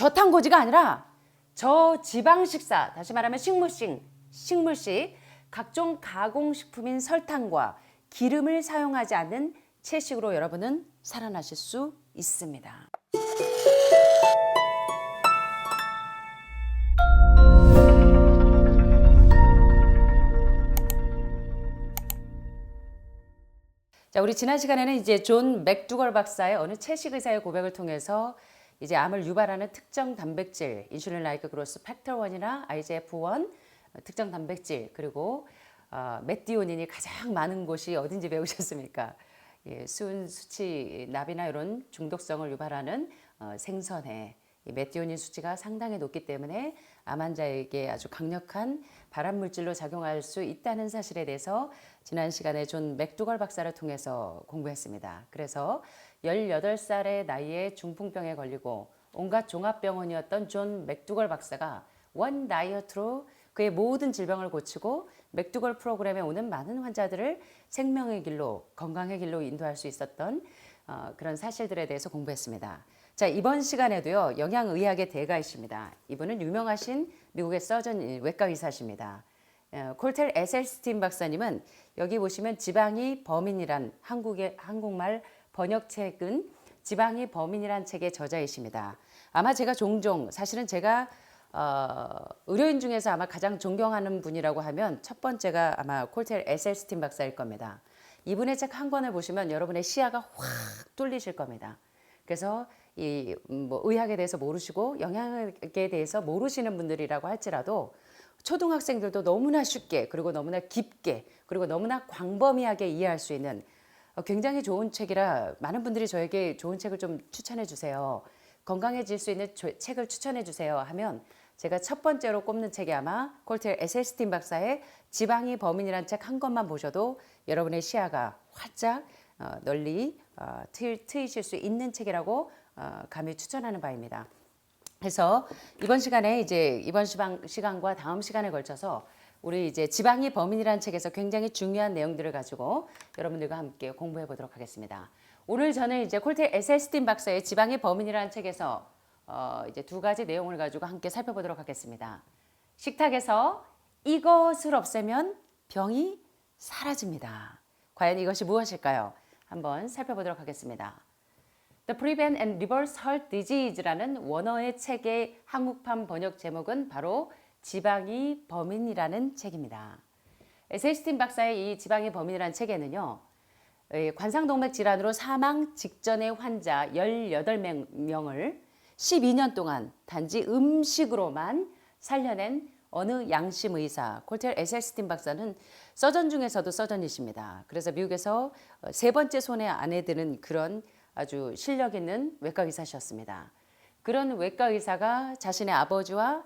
저탄고지가 아니라 저지방 식사, 다시 말하면 식물식, 각종 가공식품인 설탕과 기름을 사용하지 않는 채식으로 여러분은 살아나실 수 있습니다. 자, 우리 지난 시간에는 이제 존 맥두걸 박사의 어느 채식 의사의 고백을 통해서 이제 암을 유발하는 특정 단백질, 인슐린 라이크 그로스 팩터 1이나 IGF-1 특정 단백질, 그리고 메티오닌이 가장 많은 곳이 어딘지 배우셨습니까? 예, 수은, 수치, 납이나 이런 중독성을 유발하는 생선에 이 메티오닌 수치가 상당히 높기 때문에 암 환자에게 아주 강력한 발암 물질로 작용할 수 있다는 사실에 대해서 지난 시간에 존 맥두걸 박사를 통해서 공부했습니다. 그래서 18살의 나이에 중풍병에 걸리고 온갖 종합병원이었던 존 맥두걸 박사가 원 다이어트로 그의 모든 질병을 고치고 맥두걸 프로그램에 오는 많은 환자들을 생명의 길로, 건강의 길로 인도할 수 있었던 그런 사실들에 대해서 공부했습니다. 자, 이번 시간에도요, 영양의학의 대가이십니다. 이분은 유명하신 미국의 서전 외과 의사십니다. 콜텔 에셀스틴 박사님은 여기 보시면 지방이 범인이란 한국말 번역책은 지방이 범인이란 책의 저자이십니다. 아마 제가 종종 사실은 제가 의료인 중에서 아마 가장 존경하는 분이라고 하면 첫 번째가 아마 콜텔 에셀스틴 박사일 겁니다. 이분의 책 한 권을 보시면 여러분의 시야가 확 뚫리실 겁니다. 그래서 이 의학에 대해서 모르시고 영양에 대해서 모르시는 분들이라고 할지라도 초등학생들도 너무나 쉽게, 그리고 너무나 깊게, 그리고 너무나 광범위하게 이해할 수 있는 굉장히 좋은 책이라 많은 분들이 저에게 좋은 책을 좀 추천해 주세요, 건강해질 수 있는 책을 추천해 주세요 하면 제가 첫 번째로 꼽는 책이 아마 콜텔 에셀스틴 박사의 지방이 범인이라는 책 한 권만 보셔도 여러분의 시야가 활짝 널리 트이실 수 있는 책이라고 감히 추천하는 바입니다. 그래서 이번 시간에 이제 이번 시간과 다음 시간에 걸쳐서 우리 이제 지방이 범인이라는 책에서 굉장히 중요한 내용들을 가지고 여러분들과 함께 공부해 보도록 하겠습니다. 오늘 저는 이제 콜텔 에셀스틴 박사의 지방이 범인이라는 책에서 이제 두 가지 내용을 가지고 함께 살펴보도록 하겠습니다. 식탁에서 이것을 없애면 병이 사라집니다. 과연 이것이 무엇일까요? 한번 살펴보도록 하겠습니다. The Prevent and Reverse Heart Disease라는 원어의 책의 한국판 번역 제목은 바로 지방이 범인이라는 책입니다. 에셀스틴 박사의 이 지방이 범인이라는 책에는요, 관상동맥 질환으로 사망 직전의 환자 18명을 12년 동안 단지 음식으로만 살려낸 어느 양심의사, 콜텔 에셀스틴 박사는 서전 중에서도 서전이십니다. 그래서 미국에서 세 번째 손에 안에 드는 그런 아주 실력 있는 외과 의사셨습니다. 그런 외과 의사가 자신의 아버지와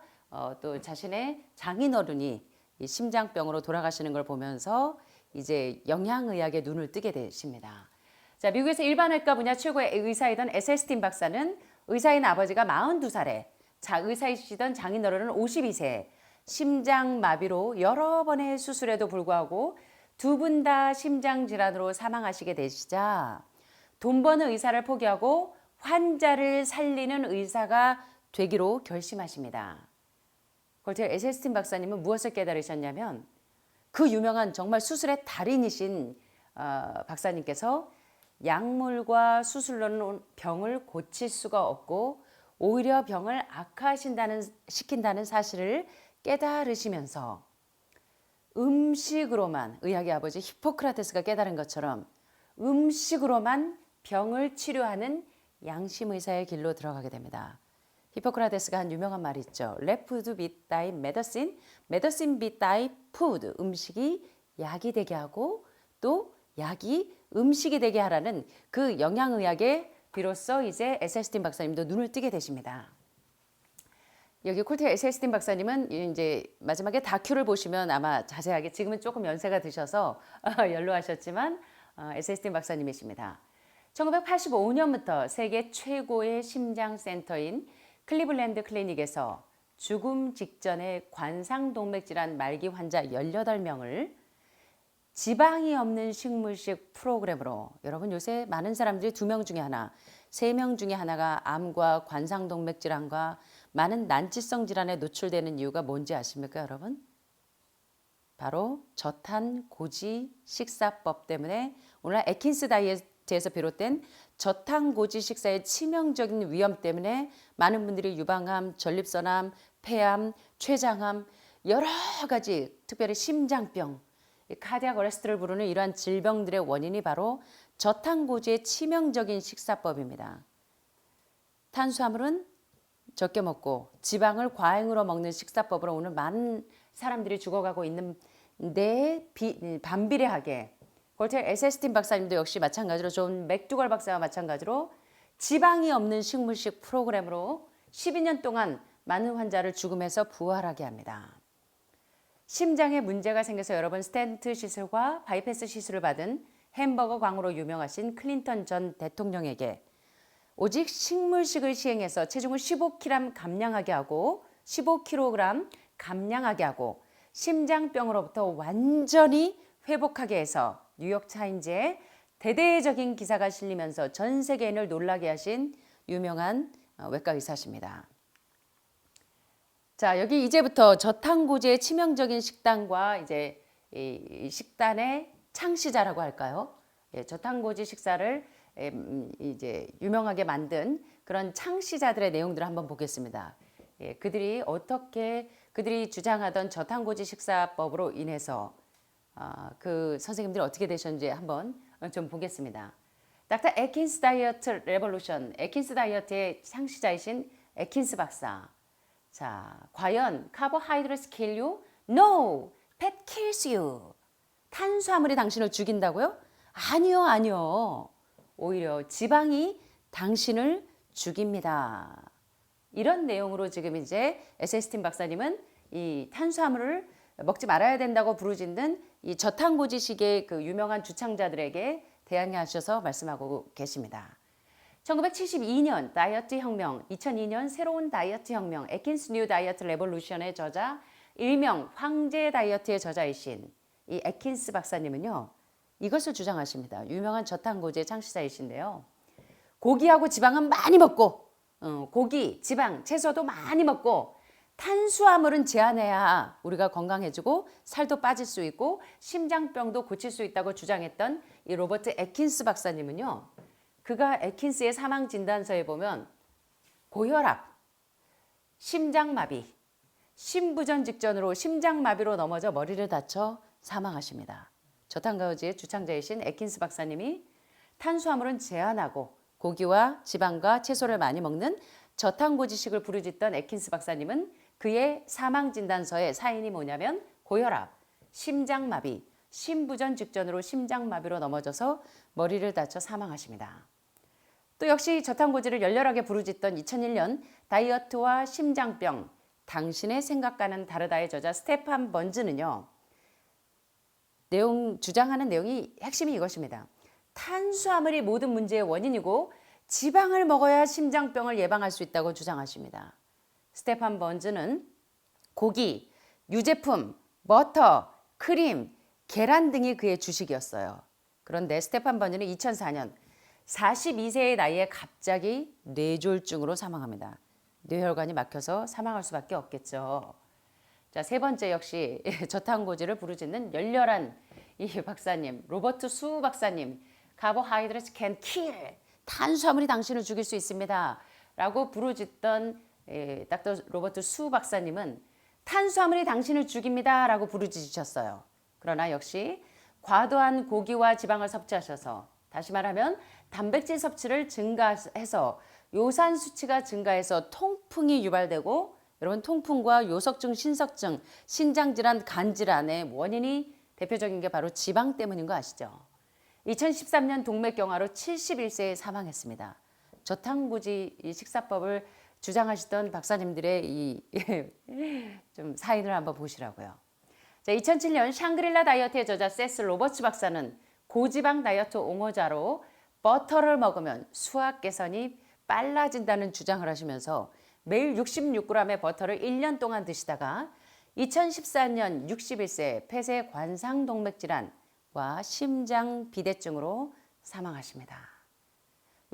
또 자신의 장인어른이 이 심장병으로 돌아가시는 걸 보면서 이제 영양의학에 눈을 뜨게 되십니다. 자, 미국에서 일반외과 분야 최고의 의사이던 에셀스틴 박사는 의사인 아버지가 42살에 의사이시던 장인어른은 52세, 심장마비로 여러 번의 수술에도 불구하고 두 분 다 심장질환으로 사망하시게 되시자 돈 버는 의사를 포기하고 환자를 살리는 의사가 되기로 결심하십니다. 콜텔 에셀스틴 박사님은 무엇을 깨달으셨냐면 그 유명한 정말 수술의 달인이신 박사님께서 약물과 수술로는 병을 고칠 수가 없고 오히려 병을 악화시킨다는 사실을 깨달으시면서 음식으로만, 의학의 아버지 히포크라테스가 깨달은 것처럼 음식으로만 병을 치료하는 양심의사의 길로 들어가게 됩니다. 히포크라테스가 한 유명한 말이 있죠. Let food be thy medicine, medicine be thy food. 음식이 약이 되게 하고 또 약이 음식이 되게 하라는 그 영양의학에 비로소 이제 에셀스틴 박사님도 눈을 뜨게 되십니다. 여기 콜텔 에셀스틴 박사님은 이제 마지막에 다큐를 보시면 아마 자세하게, 지금은 조금 연세가 드셔서 연로하셨지만 에셀스틴 박사님이십니다. 1985년부터 세계 최고의 심장센터인 클리블랜드 클리닉에서 죽음 직전의 관상동맥질환 말기 환자 18명을 지방이 없는 식물식 프로그램으로, 여러분 요새 많은 사람들이 두 명 중에 하나 3명 중에 하나가 암과 관상동맥 질환과 많은 난치성 질환에 노출되는 이유가 뭔지 아십니까, 여러분? 바로 저탄고지 식사법 때문에 오늘 애킨스 다이어트에서 비롯된 저탄고지 식사의 치명적인 위험 때문에 많은 분들이 유방암, 전립선암, 폐암, 췌장암 여러 가지 특별히 심장병, 카디악 어레스트를 부르는 이러한 질병들의 원인이 바로 저탄고지의 치명적인 식사법입니다. 탄수화물은 적게 먹고 지방을 과잉으로 먹는 식사법으로 오늘 많은 사람들이 죽어가고 있는데 반비례하게 골텔 에세스틴 박사님도 역시 마찬가지로 존 맥두걸 박사와 마찬가지로 지방이 없는 식물식 프로그램으로 12년 동안 많은 환자를 죽음에서 부활하게 합니다. 심장에 문제가 생겨서 여러 번 스텐트 시술과 바이패스 시술을 받은 햄버거 광으로 유명하신 클린턴 전 대통령에게 오직 식물식을 시행해서 체중을 15kg 감량하게 하고 15kg 감량하게 하고 심장병으로부터 완전히 회복하게 해서 뉴욕타임즈에 대대적인 기사가 실리면서 전 세계인을 놀라게 하신 유명한 외과 의사십니다. 자, 여기 이제부터 저탄고지의 치명적인 식단과 이제 이 식단의 창시자라고 할까요? 예, 저탄고지 식사를 이제 유명하게 만든 그런 창시자들의 내용들을 한번 보겠습니다. 예, 그들이 주장하던 저탄고지 식사법으로 인해서 그 선생님들이 어떻게 되셨는지 한번 좀 보겠습니다. 닥터 애킨스 다이어트 레볼루션, 애킨스 다이어트의 창시자이신 애킨스 박사. 자, 과연 carbohydrates kill you? No, fat kills you. 탄수화물이 당신을 죽인다고요? 아니요, 아니요. 오히려 지방이 당신을 죽입니다. 이런 내용으로 지금 이제 에세스틴 박사님은 이 탄수화물을 먹지 말아야 된다고 부르짖는 이 저탄고지식의 그 유명한 주창자들에게 대항하셔서 말씀하고 계십니다. 1972년 다이어트 혁명, 2002년 새로운 다이어트 혁명, 애킨스 뉴 다이어트 레볼루션의 저자, 일명 황제 다이어트의 저자이신 이 애킨스 박사님은요, 이것을 주장하십니다. 유명한 저탄고지의 창시자이신데요. 고기하고 지방은 많이 먹고, 고기, 지방, 채소도 많이 먹고, 탄수화물은 제한해야 우리가 건강해지고 살도 빠질 수 있고 심장병도 고칠 수 있다고 주장했던 이 로버트 애킨스 박사님은요. 그가 애킨스의 사망 진단서에 보면 고혈압, 심장마비, 심부전 직전으로 심장마비로 넘어져 머리를 다쳐 사망하십니다. 저탄고지의 주창자이신 애킨스 박사님이 탄수화물은 제한하고 고기와 지방과 채소를 많이 먹는 저탄고지식을 부르짖던 애킨스 박사님은 그의 사망 진단서에 사인이 뭐냐면 고혈압, 심장마비, 심부전 직전으로 심장마비로 넘어져서 머리를 다쳐 사망하십니다. 또 역시 저탄고지를 열렬하게 부르짖던 2001년 다이어트와 심장병, 당신의 생각과는 다르다의 저자 스테판 번즈는요. 주장하는 내용이 핵심이 이것입니다. 탄수화물이 모든 문제의 원인이고 지방을 먹어야 심장병을 예방할 수 있다고 주장하십니다. 스테판 번즈는 고기, 유제품, 버터, 크림, 계란 등이 그의 주식이었어요. 그런데 스테판 번즈는 2004년 42세의 나이에 갑자기 뇌졸중으로 사망합니다. 뇌혈관이 막혀서 사망할 수밖에 없겠죠. 자, 세 번째 역시 저탄고지를 부르짖는 열렬한 이 박사님, 로버트 수 박사님, carbohydrates can kill. 탄수화물이 당신을 죽일 수 있습니다. 라고 부르짖던 닥터 로버트 수 박사님은 탄수화물이 당신을 죽입니다. 라고 부르짖으셨어요. 그러나 역시 과도한 고기와 지방을 섭취하셔서 다시 말하면 단백질 섭취를 증가해서 요산 수치가 증가해서 통풍이 유발되고 여러분 통풍과 요석증, 신석증, 신장질환, 간질환의 원인이 대표적인 게 바로 지방 때문인 거 아시죠? 2013년 동맥경화로 71세에 사망했습니다. 저탄고지 식사법을 주장하시던 박사님들의 이 좀 사인을 한번 보시라고요. 자, 2007년 샹그릴라 다이어트의 저자 세스 로버츠 박사는 고지방 다이어트 옹호자로 버터를 먹으면 수학 개선이 빨라진다는 주장을 하시면서 매일 66g의 버터를 1년 동안 드시다가 2014년 61세 폐쇄 관상동맥 질환과 심장 비대증으로 사망하십니다.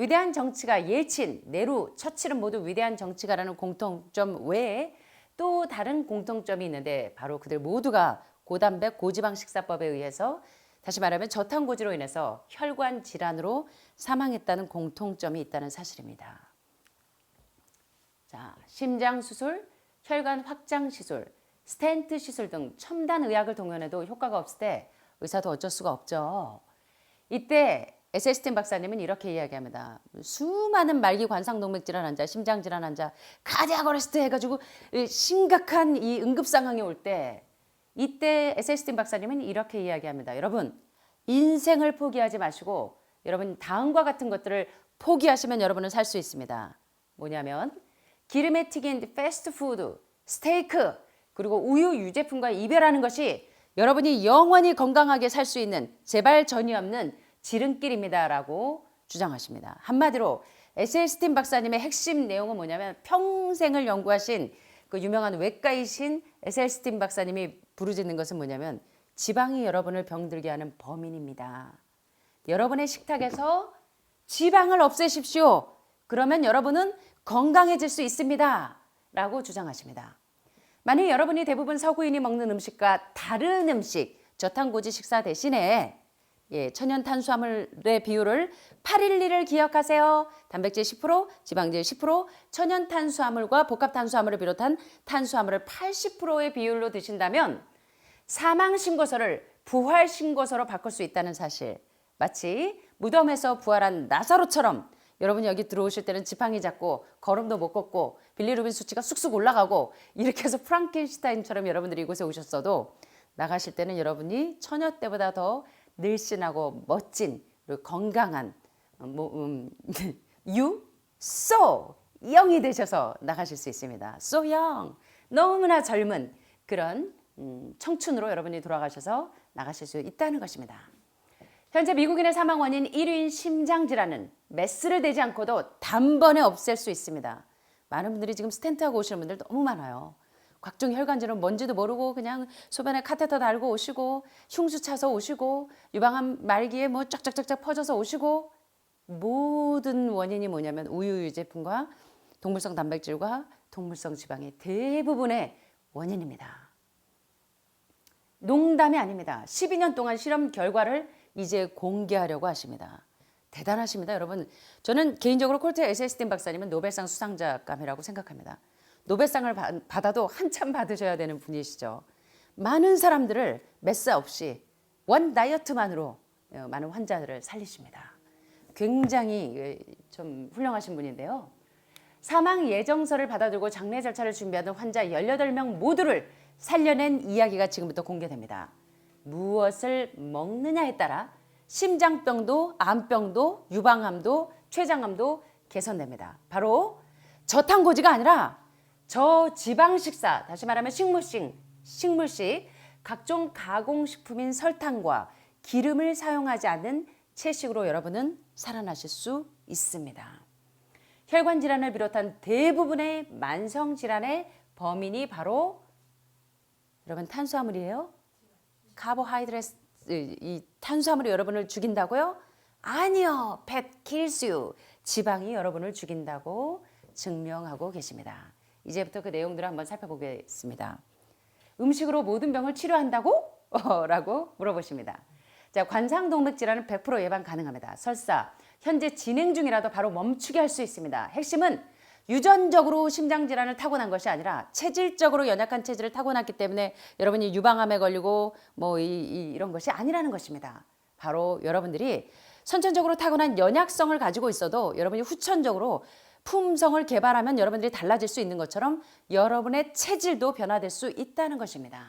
위대한 정치가 예친, 네루, 처칠은 모두 위대한 정치가라는 공통점 외에 또 다른 공통점이 있는데 바로 그들 모두가 고단백 고지방 식사법에 의해서 다시 말하면 저탄고지로 인해서 혈관 질환으로 사망했다는 공통점이 있다는 사실입니다. 자, 심장 수술, 혈관 확장 시술, 스텐트 시술 등 첨단 의학을 동원해도 효과가 없을 때 의사도 어쩔 수가 없죠. 이때 에셀스틴 박사님은 이렇게 이야기합니다. 수많은 말기 관상동맥 질환 환자, 심장 질환 환자, 카디악 어레스트 해가지고 심각한 이 응급 상황이 올 때 이때 에셀스틴 박사님은 이렇게 이야기합니다. 여러분, 인생을 포기하지 마시고 여러분 다음과 같은 것들을 포기하시면 여러분은 살 수 있습니다. 뭐냐면 기름에 튀긴 패스트푸드, 스테이크, 그리고 우유 유제품과 이별하는 것이 여러분이 영원히 건강하게 살 수 있는 재발 전이 없는 지름길입니다. 라고 주장하십니다. 한마디로 에셀스틴 박사님의 핵심 내용은 뭐냐면 평생을 연구하신 그 유명한 외과이신 에셀스틴 박사님이 부르짖는 것은 뭐냐면 지방이 여러분을 병들게 하는 범인입니다. 여러분의 식탁에서 지방을 없애십시오. 그러면 여러분은 건강해질 수 있습니다. 라고 주장하십니다. 만약 여러분이 대부분 서구인이 먹는 음식과 다른 음식, 저탄고지 식사 대신에 천연 탄수화물의 비율을 8:1을 기억하세요. 단백질 10%, 지방질 10%, 천연 탄수화물과 복합 탄수화물을 비롯한 탄수화물을 80%의 비율로 드신다면 사망 신고서를 부활 신고서로 바꿀 수 있다는 사실. 마치 무덤에서 부활한 나사로처럼 여러분이 여기 들어오실 때는 지팡이 잡고 걸음도 못 걷고 빌리루빈 수치가 쑥쑥 올라가고 이렇게 해서 프랑켄슈타인처럼 여러분들이 이곳에 오셨어도 나가실 때는 여러분이 처녀 때보다 더 늘씬하고 멋진 그리고 건강한 you so young이 되셔서 나가실 수 있습니다. So young, 너무나 젊은 그런 청춘으로 여러분이 돌아가셔서 나가실 수 있다는 것입니다. 현재 미국인의 사망 원인 1위인 심장질환은 메스를 대지 않고도 단번에 없앨 수 있습니다. 많은 분들이 지금 스텐트하고 오시는 분들 너무 많아요. 각종 혈관질환 뭔지도 모르고 그냥 소변에 카테터 달고 오시고 흉수 차서 오시고 유방암 말기에 뭐 쫙쫙쫙쫙 퍼져서 오시고 모든 원인이 뭐냐면 우유 유제품과 동물성 단백질과 동물성 지방의 대부분의 원인입니다. 농담이 아닙니다. 12년 동안 실험 결과를 이제 공개하려고 하십니다. 대단하십니다, 여러분. 저는 개인적으로 콜트 에셀스틴 박사님은 노벨상 수상자감이라고 생각합니다. 노벨상을 받아도 한참 받으셔야 되는 분이시죠. 많은 사람들을 메스 없이 원 다이어트만으로 많은 환자들을 살리십니다. 굉장히 좀 훌륭하신 분인데요. 사망 예정서를 받아들고 장례 절차를 준비하던 환자 18명 모두를 살려낸 이야기가 지금부터 공개됩니다. 무엇을 먹느냐에 따라 심장병도 암병도 유방암도 췌장암도 개선됩니다. 바로 저탄고지가 아니라 저지방 식사, 다시 말하면 식물식, 각종 가공식품인 설탕과 기름을 사용하지 않는 채식으로 여러분은 살아나실 수 있습니다. 혈관 질환을 비롯한 대부분의 만성 질환의 범인이 바로 여러분 탄수화물이에요. 카보하이드레스, 이 탄수화물이 여러분을 죽인다고요? 아니요. fat kills you. 지방이 여러분을 죽인다고 증명하고 계십니다. 이제부터 그 내용들을 한번 살펴보겠습니다. 음식으로 모든 병을 치료한다고? 라고 물어보십니다. 자, 관상동맥 질환은 100% 예방 가능합니다. 설사 현재 진행 중이라도 바로 멈추게 할 수 있습니다. 핵심은 유전적으로 심장질환을 타고난 것이 아니라 체질적으로 연약한 체질을 타고났기 때문에 여러분이 유방암에 걸리고 이런 것이 아니라는 것입니다. 바로 여러분들이 선천적으로 타고난 연약성을 가지고 있어도 여러분이 후천적으로 품성을 개발하면 여러분들이 달라질 수 있는 것처럼 여러분의 체질도 변화될 수 있다는 것입니다.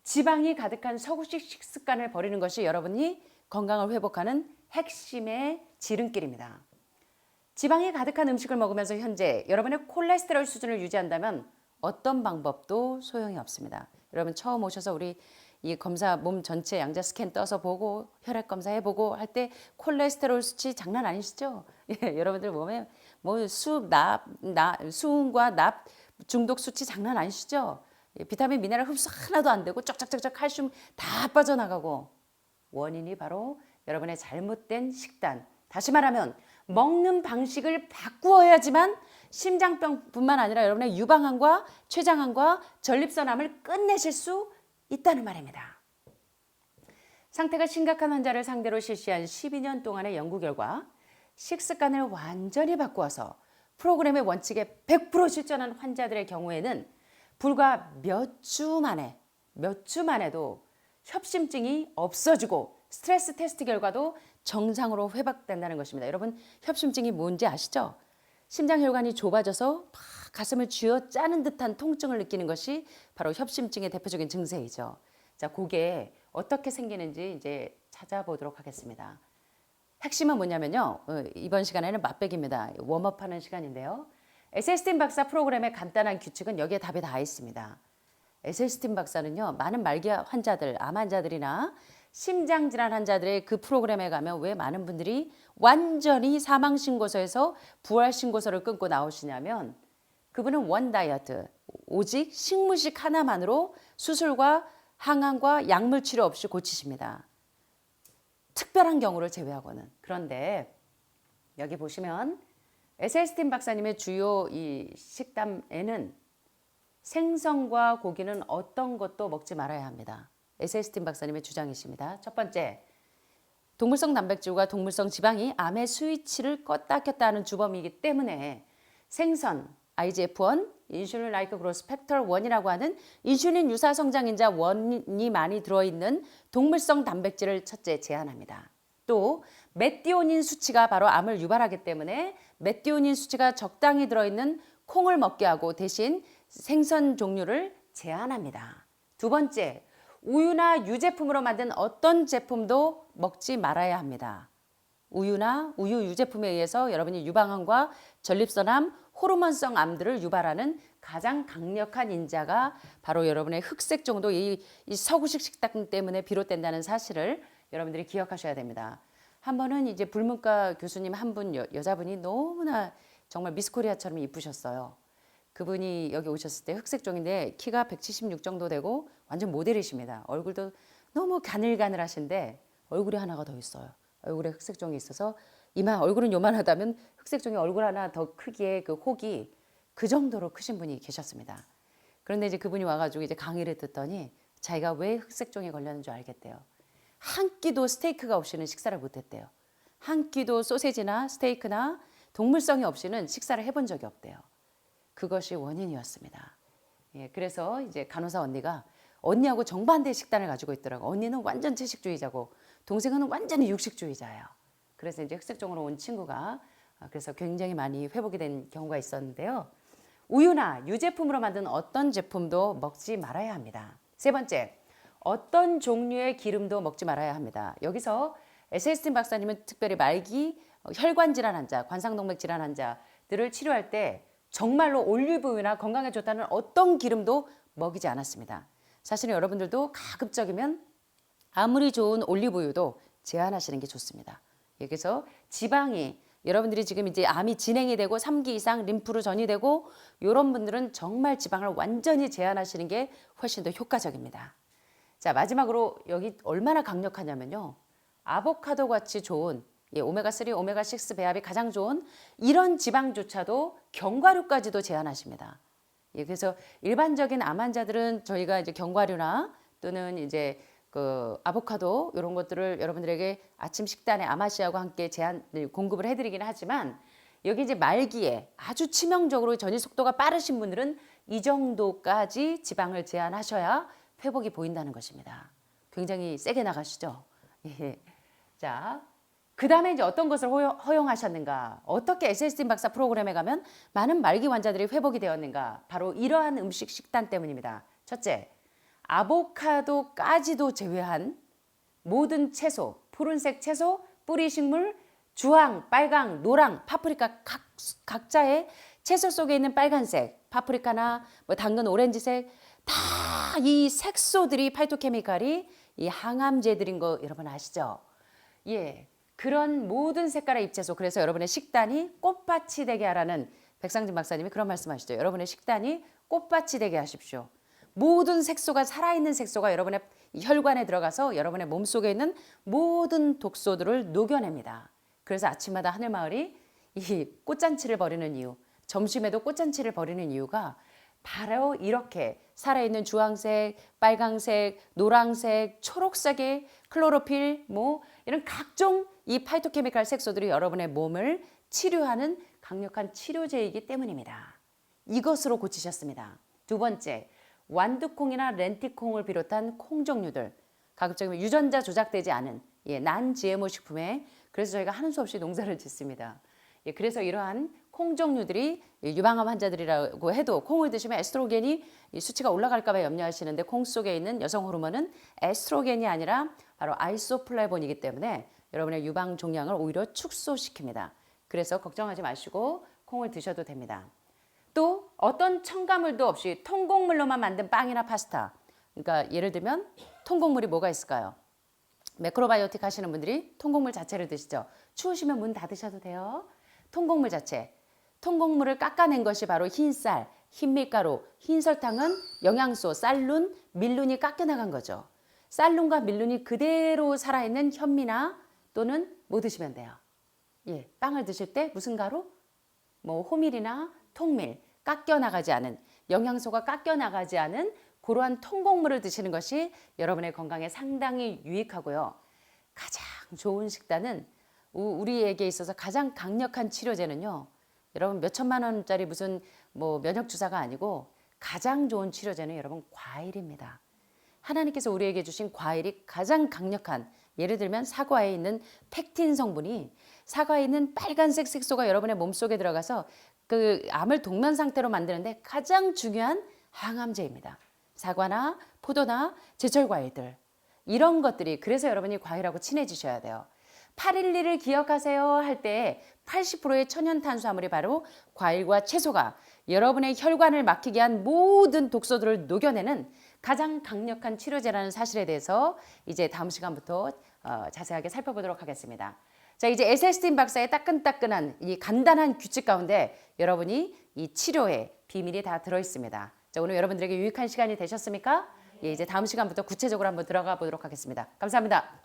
지방이 가득한 서구식 식습관을 버리는 것이 여러분이 건강을 회복하는 핵심의 지름길입니다. 지방이 가득한 음식을 먹으면서 현재 여러분의 콜레스테롤 수준을 유지한다면 어떤 방법도 소용이 없습니다. 여러분 처음 오셔서 우리 이 검사 몸 전체 양자 스캔 떠서 보고 혈액 검사 해보고 할 때 콜레스테롤 수치 장난 아니시죠? 예, 여러분들 몸에 수은과 납 중독 수치 장난 아니시죠? 예, 비타민 미네랄 흡수 하나도 안 되고 쩍쩍쩍쩍 칼슘 다 빠져나가고 원인이 바로 여러분의 잘못된 식단. 다시 말하면 먹는 방식을 바꾸어야지만 심장병뿐만 아니라 여러분의 유방암과 췌장암과 전립선암을 끝내실 수 있다는 말입니다. 상태가 심각한 환자를 상대로 실시한 12년 동안의 연구 결과 식습관을 완전히 바꾸어서 프로그램의 원칙에 100% 실천한 환자들의 경우에는 불과 몇 주 만에도 협심증이 없어지고 스트레스 테스트 결과도 정상으로 회복된다는 것입니다. 여러분, 협심증이 뭔지 아시죠? 심장혈관이 좁아져서 막 가슴을 쥐어짜는 듯한 통증을 느끼는 것이 바로 협심증의 대표적인 증세이죠. 자, 그게 어떻게 생기는지 이제 찾아보도록 하겠습니다. 핵심은 뭐냐면요. 이번 시간에는 맛배기입니다. 웜업하는 시간인데요. 에셀스틴 박사 프로그램의 간단한 규칙은 여기에 답이 다 있습니다. 에셀스틴 박사는요. 많은 말기 환자들, 암 환자들이나 심장질환 환자들의 그 프로그램에 가면 왜 많은 분들이 완전히 사망신고서에서 부활신고서를 끊고 나오시냐면 그분은 원 다이어트, 오직 식무식 하나만으로 수술과 항암과 약물 치료 없이 고치십니다. 특별한 경우를 제외하고는. 그런데 여기 보시면 에셀스틴 박사님의 주요 이 식단에는 생선과 고기는 어떤 것도 먹지 말아야 합니다. 에셀스틴 박사님의 주장이십니다. 첫 번째, 동물성 단백질과 동물성 지방이 암의 스위치를 껐다 켰다 하는 주범이기 때문에 생선, IGF-1, 인슐린 라이크 그로스 팩터 1이라고 하는 인슐린 유사 성장인자 1이 많이 들어있는 동물성 단백질을 첫째 제한합니다. 또 메티오닌 수치가 바로 암을 유발하기 때문에 메티오닌 수치가 적당히 들어있는 콩을 먹게 하고 대신 생선 종류를 제한합니다. 두 번째, 우유나 유제품으로 만든 어떤 제품도 먹지 말아야 합니다. 우유나 우유 유제품에 의해서 여러분이 유방암과 전립선암, 호르몬성 암들을 유발하는 가장 강력한 인자가 바로 여러분의 흑색 정도 이 서구식 식단 때문에 비롯된다는 사실을 여러분들이 기억하셔야 됩니다. 한 번은 이제 불문과 교수님 한 분 여자분이 너무나 정말 미스코리아처럼 이쁘셨어요. 그분이 여기 오셨을 때 흑색종인데 키가 176 정도 되고 완전 모델이십니다. 얼굴도 너무 가늘가늘하신데 얼굴이 하나가 더 있어요. 얼굴에 흑색종이 있어서 얼굴은 요만하다면 흑색종이 얼굴 하나 더 크기에 그 혹이 그 정도로 크신 분이 계셨습니다. 그런데 이제 그분이 와가지고 이제 강의를 듣더니 자기가 왜 흑색종에 걸렸는 줄 알겠대요. 한 끼도 스테이크가 없이는 식사를 못했대요. 한 끼도 소세지나 스테이크나 동물성이 없이는 식사를 해본 적이 없대요. 그것이 원인이었습니다. 예, 그래서 이제 간호사 언니하고 정반대의 식단을 가지고 있더라고. 언니는 완전 채식주의자고 동생은 완전히 육식주의자예요. 그래서 이제 흑색종으로 온 친구가 그래서 굉장히 많이 회복이 된 경우가 있었는데요. 우유나 유제품으로 만든 어떤 제품도 먹지 말아야 합니다. 세 번째, 어떤 종류의 기름도 먹지 말아야 합니다. 여기서 에셀스틴 박사님은 특별히 말기 혈관 질환 환자, 관상동맥 질환 환자들을 치료할 때 정말로 올리브유나 건강에 좋다는 어떤 기름도 먹이지 않았습니다. 사실은 여러분들도 가급적이면 아무리 좋은 올리브유도 제한하시는 게 좋습니다. 여기서 지방이 여러분들이 지금 이제 암이 진행이 되고 3기 이상 림프로 전이되고 이런 분들은 정말 지방을 완전히 제한하시는 게 훨씬 더 효과적입니다. 자, 마지막으로 여기 얼마나 강력하냐면요. 아보카도 같이 좋은 오메가3, 오메가6 배합이 가장 좋은 이런 지방조차도 견과류까지도 제한하십니다. 그래서 일반적인 암 환자들은 저희가 이제 견과류나 또는 이제 그 아보카도 이런 것들을 여러분들에게 아침 식단에 아마시하고 함께 공급을 해드리긴 하지만 여기 이제 말기에 아주 치명적으로 전이 속도가 빠르신 분들은 이 정도까지 지방을 제한하셔야 회복이 보인다는 것입니다. 굉장히 세게 나가시죠? 예. 자, 그 다음에 이제 어떤 것을 허용하셨는가? 어떻게 에셀스틴 박사 프로그램에 가면 많은 말기 환자들이 회복이 되었는가? 바로 이러한 음식 식단 때문입니다. 첫째, 아보카도까지도 제외한 모든 채소, 푸른색 채소, 뿌리 식물, 주황, 빨강, 노랑, 파프리카 각자의 채소 속에 있는 빨간색, 파프리카나 뭐 당근 오렌지색 다 이 색소들이 파이토케미칼이 이 항암제들인 거 여러분 아시죠? 예. 그런 모든 색깔의 잎채소, 그래서 여러분의 식단이 꽃밭이 되게 하라는 백상진 박사님이 그런 말씀하시죠. 여러분의 식단이 꽃밭이 되게 하십시오. 모든 색소가 살아있는 색소가 여러분의 혈관에 들어가서 여러분의 몸속에 있는 모든 독소들을 녹여냅니다. 그래서 아침마다 하늘마을이 이 꽃잔치를 벌이는 이유, 점심에도 꽃잔치를 벌이는 이유가 바로 이렇게 살아있는 주황색, 빨강색, 노란색, 초록색의 클로로필, 뭐 이런 각종 이 파이토케미칼 색소들이 여러분의 몸을 치료하는 강력한 치료제이기 때문입니다. 이것으로 고치셨습니다. 두 번째, 완두콩이나 렌티콩을 비롯한 콩 종류들, 가급적이면 유전자 조작되지 않은 난 GMO 식품에 그래서 저희가 하는 수 없이 농사를 짓습니다. 그래서 이러한 콩 종류들이 유방암 환자들이라고 해도 콩을 드시면 에스트로겐이 수치가 올라갈까 봐 염려하시는데 콩 속에 있는 여성 호르몬은 에스트로겐이 아니라 바로 아이소플라보인이기 때문에 여러분의 유방 종양을 오히려 축소시킵니다. 그래서 걱정하지 마시고 콩을 드셔도 됩니다. 또 어떤 첨가물도 없이 통곡물로만 만든 빵이나 파스타. 그러니까 예를 들면 통곡물이 뭐가 있을까요? 매크로바이오틱 하시는 분들이 통곡물 자체를 드시죠. 추우시면 문 닫으셔도 돼요. 통곡물 자체. 통곡물을 깎아낸 것이 바로 흰쌀, 흰밀가루, 흰설탕은 영양소, 쌀룬, 밀룬이 깎여나간 거죠. 쌀룬과 밀룬이 그대로 살아있는 현미나 또는 뭐 드시면 돼요. 빵을 드실 때 무슨 가루? 뭐 호밀이나 통밀, 깎여나가지 않은, 영양소가 깎여나가지 않은 그러한 통곡물을 드시는 것이 여러분의 건강에 상당히 유익하고요. 가장 좋은 식단은 우리에게 있어서 가장 강력한 치료제는요. 여러분 몇 천만 원짜리 무슨 뭐 면역 주사가 아니고 가장 좋은 치료제는 여러분 과일입니다. 하나님께서 우리에게 주신 과일이 가장 강력한, 예를 들면 사과에 있는 펙틴 성분이, 사과에 있는 빨간색 색소가 여러분의 몸속에 들어가서 그 암을 동면 상태로 만드는데 가장 중요한 항암제입니다. 사과나 포도나 제철 과일들, 이런 것들이, 그래서 여러분이 과일하고 친해지셔야 돼요. 812를 기억하세요 할 때 80%의 천연 탄수화물이 바로 과일과 채소가 여러분의 혈관을 막히게 한 모든 독소들을 녹여내는 가장 강력한 치료제라는 사실에 대해서 이제 다음 시간부터 자세하게 살펴보도록 하겠습니다. 자, 이제 에셀스틴 박사의 따끈따끈한 이 간단한 규칙 가운데 여러분이 이 치료의 비밀이 다 들어있습니다. 자, 오늘 여러분들에게 유익한 시간이 되셨습니까? 이제 다음 시간부터 구체적으로 한번 들어가 보도록 하겠습니다. 감사합니다.